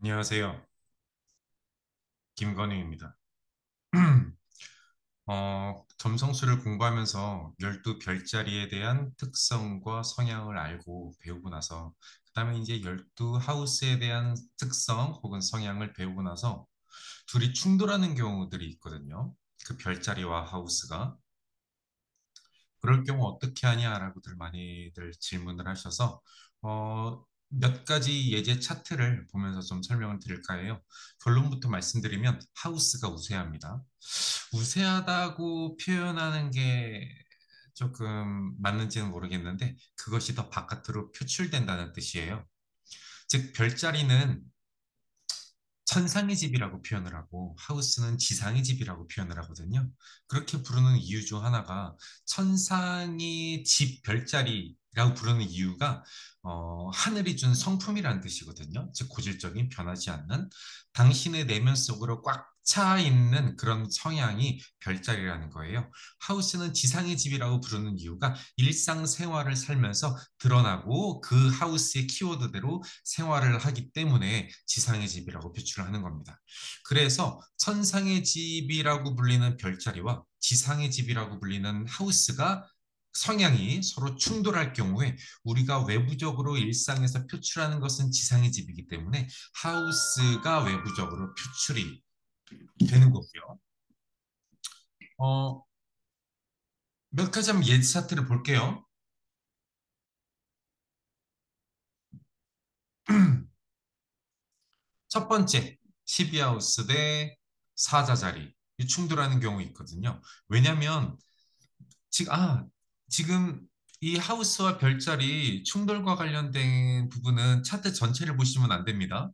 안녕하세요. 김건희입니다. 점성술을 공부하면서 12별자리에 대한 특성과 성향을 알고 배우고 나서, 그 다음에 이제 12하우스에 대한 특성 혹은 성향을 배우고 나서 둘이 충돌하는 경우들이 있거든요. 그 별자리와 하우스가. 그럴 경우 어떻게 하냐라고들 많이들 질문을 하셔서 몇 가지 예제 차트를 보면서 좀 설명을 드릴까 해요. 결론부터 말씀드리면 하우스가 우세합니다. 우세하다고 표현하는 게 조금 맞는지는 모르겠는데 그것이 더 바깥으로 표출된다는 뜻이에요. 즉 별자리는 천상의 집이라고 표현을 하고 하우스는 지상의 집이라고 표현을 하거든요. 그렇게 부르는 이유 중 하나가 천상의 집 별자리라고 부르는 이유가 하늘이 준 성품이라는 뜻이거든요. 즉 고질적인 변하지 않는 당신의 내면 속으로 꽉 차 있는 그런 성향이 별자리라는 거예요. 하우스는 지상의 집이라고 부르는 이유가 일상생활을 살면서 드러나고 그 하우스의 키워드대로 생활을 하기 때문에 지상의 집이라고 표출을 하는 겁니다. 그래서 천상의 집이라고 불리는 별자리와 지상의 집이라고 불리는 하우스가 성향이 서로 충돌할 경우에 우리가 외부적으로 일상에서 표출하는 것은 지상의 집이기 때문에 하우스가 외부적으로 표출이 되는 거고요. 어, 몇 가지 한번 예시 차트를 볼게요. 첫 번째, 12하우스 대 사자자리. 충돌하는 경우 있거든요. 왜냐하면 지금 이 하우스와 별자리 충돌과 관련된 부분은 차트 전체를 보시면 안 됩니다.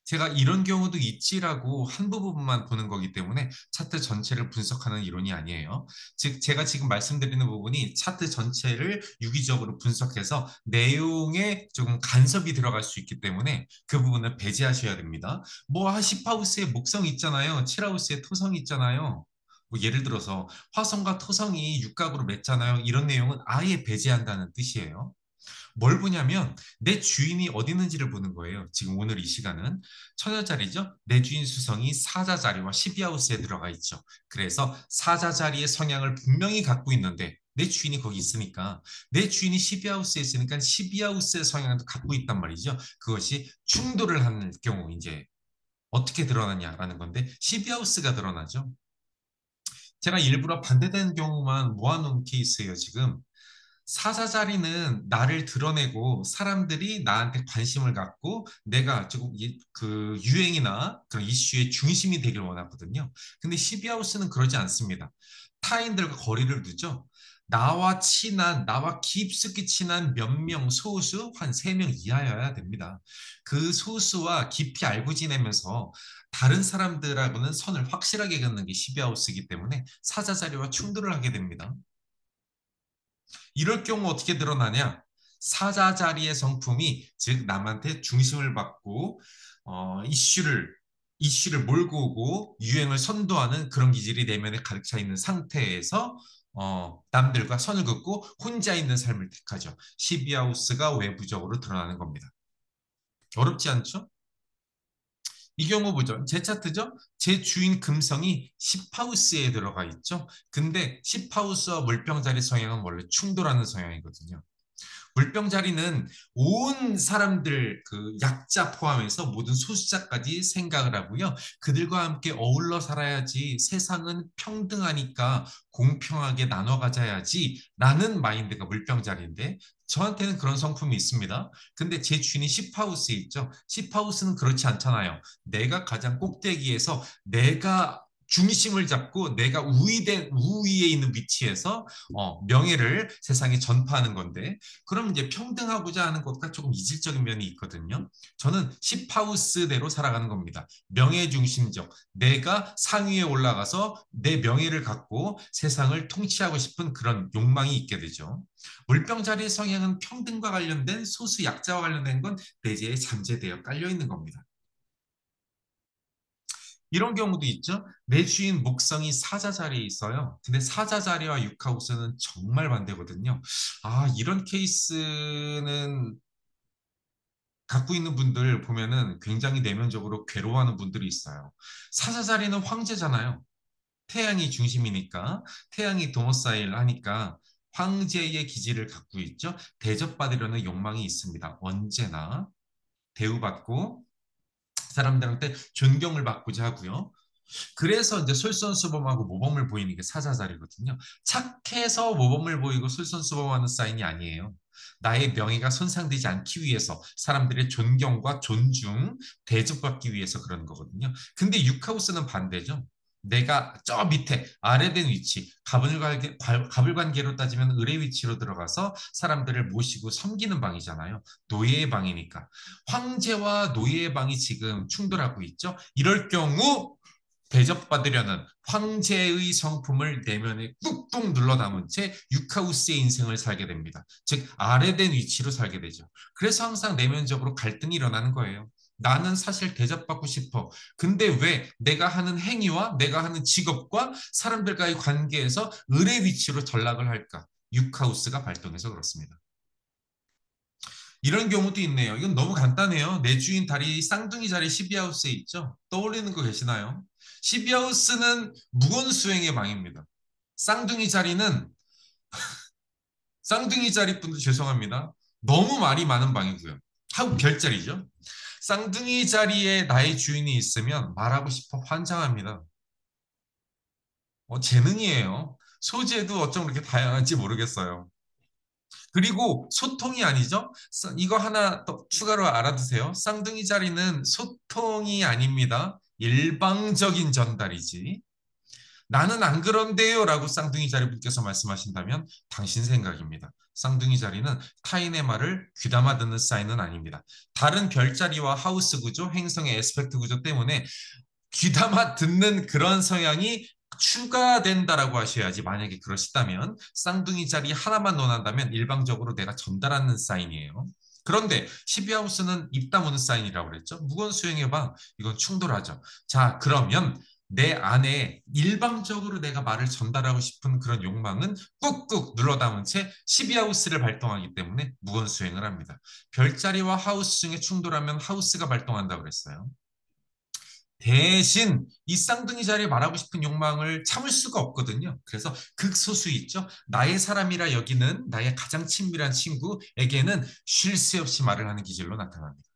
제가 이런 경우도 있지라고 한 부분만 보는 거기 때문에 차트 전체를 분석하는 이론이 아니에요. 즉, 제가 지금 말씀드리는 부분이 차트 전체를 유기적으로 분석해서 내용에 조금 간섭이 들어갈 수 있기 때문에 그 부분을 배제하셔야 됩니다. 뭐, 10하우스에 목성 있잖아요. 7하우스에 토성 있잖아요. 뭐 예를 들어서 화성과 토성이 육각으로 맺잖아요. 이런 내용은 아예 배제한다는 뜻이에요. 뭘 보냐면 내 주인이 어디 있는지를 보는 거예요. 지금 오늘 이 시간은 처녀자리죠. 내 주인 수성이 사자자리와 12하우스에 들어가 있죠. 그래서 사자자리의 성향을 분명히 갖고 있는데 내 주인이 거기 있으니까 내 주인이 12하우스에 있으니까 12하우스의 성향도 갖고 있단 말이죠. 그것이 충돌을 하는 경우 이제 어떻게 드러나냐라는 건데 12하우스가 드러나죠. 제가 일부러 반대되는 경우만 모아놓은 케이스예요, 지금. 사사자리는 나를 드러내고 사람들이 나한테 관심을 갖고 내가 조금 그 유행이나 그런 이슈의 중심이 되길 원하거든요. 근데 시비하우스는 그러지 않습니다. 타인들과 거리를 두죠. 나와 깊숙이 친한 몇 명, 소수, 한 3명 이하여야 됩니다. 그 소수와 깊이 알고 지내면서 다른 사람들하고는 선을 확실하게 긋는 게 시비하우스이기 때문에 사자자리와 충돌을 하게 됩니다. 이럴 경우 어떻게 드러나냐? 사자자리의 성품이 즉 남한테 중심을 받고 이슈를 몰고 오고 유행을 선도하는 그런 기질이 내면에 가득 차 있는 상태에서 남들과 선을 긋고 혼자 있는 삶을 택하죠. 시비하우스가 외부적으로 드러나는 겁니다. 어렵지 않죠? 이 경우 보죠. 제 차트죠? 제 주인 금성이 10하우스에 들어가 있죠. 근데 10하우스와 물병자리 성향은 원래 충돌하는 성향이거든요. 물병자리는 온 사람들 그 약자 포함해서 모든 소수자까지 생각을 하고요. 그들과 함께 어울러 살아야지 세상은 평등하니까 공평하게 나눠 가져야지 라는 마인드가 물병자리인데 저한테는 그런 성품이 있습니다. 근데 제 주인이 10하우스에 있죠. 10하우스는 그렇지 않잖아요. 내가 가장 꼭대기에서 내가 중심을 잡고 내가 우위에 있는 위치에서 명예를 세상에 전파하는 건데 그럼 이제 평등하고자 하는 것과 조금 이질적인 면이 있거든요. 저는 10하우스대로 살아가는 겁니다. 명예중심적. 내가 상위에 올라가서 내 명예를 갖고 세상을 통치하고 싶은 그런 욕망이 있게 되죠. 물병자리의 성향은 평등과 관련된 소수 약자와 관련된 건 내재에 잠재되어 깔려 있는 겁니다. 이런 경우도 있죠. 내 주인 목성이 사자 자리에 있어요. 근데 사자 자리와 육하우스는 정말 반대거든요. 이런 케이스는 갖고 있는 분들 보면은 굉장히 내면적으로 괴로워하는 분들이 있어요. 사자자리는 황제잖아요. 태양이 중심이니까, 태양이 도모사일 하니까 황제의 기질을 갖고 있죠. 대접받으려는 욕망이 있습니다. 언제나 대우받고 사람들한테 존경을 받고자 하고요. 그래서 이제 솔선수범하고 모범을 보이는 게 사자자리거든요. 착해서 모범을 보이고 솔선수범하는 사인이 아니에요. 나의 명예가 손상되지 않기 위해서 사람들의 존경과 존중, 대접받기 위해서 그러는 거거든요. 근데 육하우스는 반대죠. 내가 저 밑에 아래된 위치, 가불관계로 따지면 을의 위치로 들어가서 사람들을 모시고 섬기는 방이잖아요. 노예의 방이니까. 황제와 노예의 방이 지금 충돌하고 있죠. 이럴 경우 대접받으려는 황제의 성품을 내면에 꾹꾹 눌러 담은 채 유카우스의 인생을 살게 됩니다. 즉 아래된 위치로 살게 되죠. 그래서 항상 내면적으로 갈등이 일어나는 거예요. 나는 사실 대접받고 싶어. 근데 왜 내가 하는 행위와 내가 하는 직업과 사람들과의 관계에서 을의 위치로 전락을 할까? 유카우스가 발동해서 그렇습니다. 이런 경우도 있네요. 이건 너무 간단해요. 내 주인 다리 쌍둥이 자리 12하우스에 있죠? 떠올리는 거 계시나요? 12하우스는 무건수행의 방입니다. 쌍둥이 자리는 쌍둥이 자리 분들 죄송합니다. 너무 말이 많은 방이고요. 하고 별자리죠. 쌍둥이 자리에 나의 주인이 있으면 말하고 싶어 환장합니다. 재능이에요. 소재도 어쩜 그렇게 다양한지 모르겠어요. 그리고 소통이 아니죠? 이거 하나 더 추가로 알아두세요. 쌍둥이 자리는 소통이 아닙니다. 일방적인 전달이지. 나는 안 그런데요 라고 쌍둥이 자리 분께서 말씀하신다면 당신 생각입니다. 쌍둥이 자리는 타인의 말을 귀담아 듣는 사인은 아닙니다. 다른 별자리와 하우스 구조, 행성의 에스펙트 구조 때문에 귀담아 듣는 그런 성향이 추가된다라고 하셔야지. 만약에 그러시다면 쌍둥이 자리 하나만 논한다면 일방적으로 내가 전달하는 사인이에요. 그런데 12하우스는 입 다무는 사인이라고 그랬죠. 무건수행해봐. 이건 충돌하죠. 자, 그러면 내 안에 일방적으로 내가 말을 전달하고 싶은 그런 욕망은 꾹꾹 눌러 담은 채 12하우스를 발동하기 때문에 무건수행을 합니다. 별자리와 하우스 중에 충돌하면 하우스가 발동한다고 그랬어요. 대신 이 쌍둥이 자리에 말하고 싶은 욕망을 참을 수가 없거든요. 그래서 극소수 있죠. 나의 사람이라 여기는 나의 가장 친밀한 친구에게는 쉴 새 없이 말을 하는 기질로 나타납니다.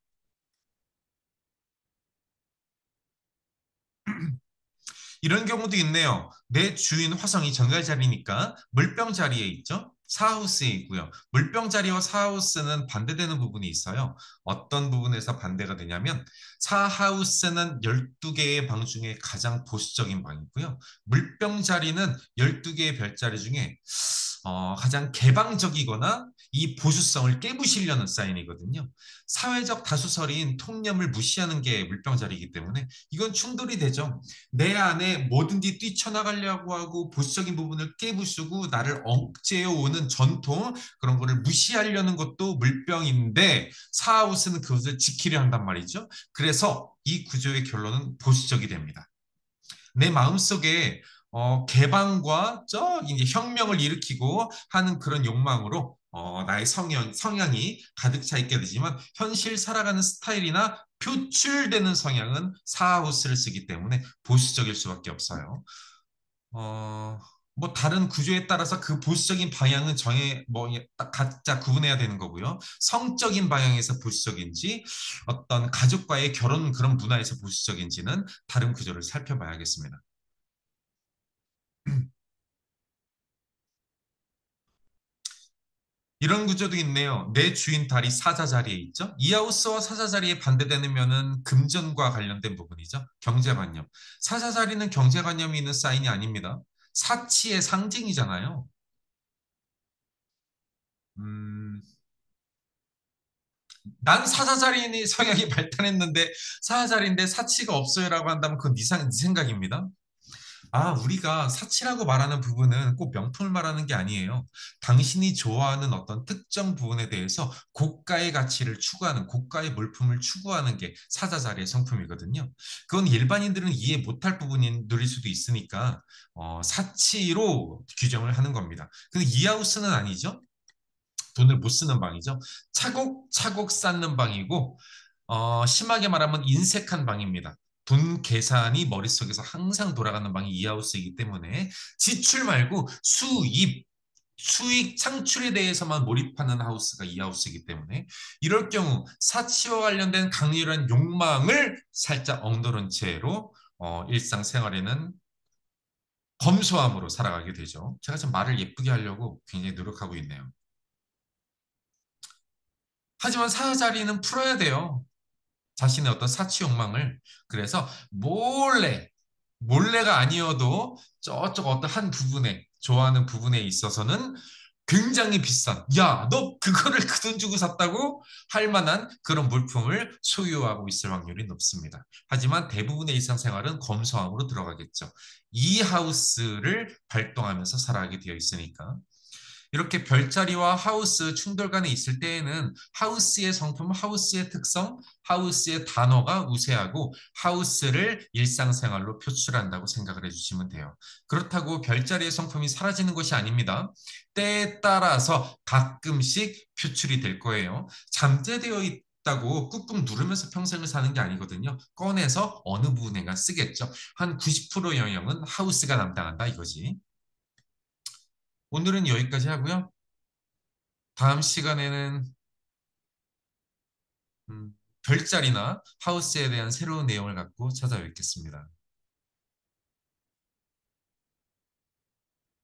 이런 경우도 있네요. 내 주인 화성이 정갈 자리니까 물병 자리에 있죠. 사하우스에 있고요. 물병 자리와 사하우스는 반대되는 부분이 있어요. 어떤 부분에서 반대가 되냐면 사하우스는 12개의 방 중에 가장 보수적인 방이고요. 물병 자리는 12개의 별자리 중에 가장 개방적이거나 이 보수성을 깨부시려는 사인이거든요. 사회적 다수설인 통념을 무시하는 게 물병자리이기 때문에 이건 충돌이 되죠. 내 안에 뭐든지 뛰쳐나가려고 하고 보수적인 부분을 깨부수고 나를 억제해 오는 전통 그런 거를 무시하려는 것도 물병인데 사하우스는 그것을 지키려 한단 말이죠. 그래서 이 구조의 결론은 보수적이 됩니다. 내 마음속에 개방과 이제 혁명을 일으키고 하는 그런 욕망으로 나의 성향이 가득 차 있게 되지만 현실 살아가는 스타일이나 표출되는 성향은 사하우스를 쓰기 때문에 보수적일 수밖에 없어요. 어, 뭐 다른 구조에 따라서 그 보수적인 방향은 딱 각자 구분해야 되는 거고요. 성적인 방향에서 보수적인지 어떤 가족과의 결혼 그런 문화에서 보수적인지는 다른 구조를 살펴봐야겠습니다. 이런 구조도 있네요. 내 주인 달이 사자 자리에 있죠. 이하우스와 사자 자리에 반대되는 면은 금전과 관련된 부분이죠. 경제관념. 사자 자리는 경제관념이 있는 사인이 아닙니다. 사치의 상징이잖아요. 음, 난 사자 자리니 성향이 발달했는데 사자 자리인데 사치가 없어요라고 한다면 그건 네 생각입니다. 우리가 사치라고 말하는 부분은 꼭 명품을 말하는 게 아니에요. 당신이 좋아하는 어떤 특정 부분에 대해서 고가의 가치를 추구하는, 고가의 물품을 추구하는 게 사자자리의 성품이거든요. 그건 일반인들은 이해 못할 부분들일 수도 있으니까, 사치로 규정을 하는 겁니다. 근데 이하우스는 아니죠? 돈을 못 쓰는 방이죠. 차곡차곡 쌓는 방이고, 심하게 말하면 인색한 방입니다. 돈 계산이 머릿속에서 항상 돌아가는 방이 이 하우스이기 때문에 지출 말고 수익 창출에 대해서만 몰입하는 하우스가 이 하우스이기 때문에 이럴 경우 사치와 관련된 강렬한 욕망을 살짝 엉터른 채로 일상생활에는 검소함으로 살아가게 되죠. 제가 좀 말을 예쁘게 하려고 굉장히 노력하고 있네요. 하지만 사자리는 풀어야 돼요. 자신의 어떤 사치 욕망을. 그래서 몰래가 아니어도 저쪽 어떤 한 부분에, 좋아하는 부분에 있어서는 굉장히 비싼, 야, 너 그거를 그 돈 주고 샀다고 할 만한 그런 물품을 소유하고 있을 확률이 높습니다. 하지만 대부분의 일상생활은 검소함으로 들어가겠죠. 이 하우스를 발동하면서 살아가게 되어 있으니까. 이렇게 별자리와 하우스 충돌관에 있을 때에는 하우스의 성품, 하우스의 특성, 하우스의 단어가 우세하고 하우스를 일상생활로 표출한다고 생각을 해주시면 돼요. 그렇다고 별자리의 성품이 사라지는 것이 아닙니다. 때에 따라서 가끔씩 표출이 될 거예요. 잠재되어 있다고 꾹꾹 누르면서 평생을 사는 게 아니거든요. 꺼내서 어느 부분에가 쓰겠죠. 한 90% 영역은 하우스가 담당한다 이거지. 오늘은 여기까지 하고요. 다음 시간에는 별자리나 하우스에 대한 새로운 내용을 갖고 찾아뵙겠습니다.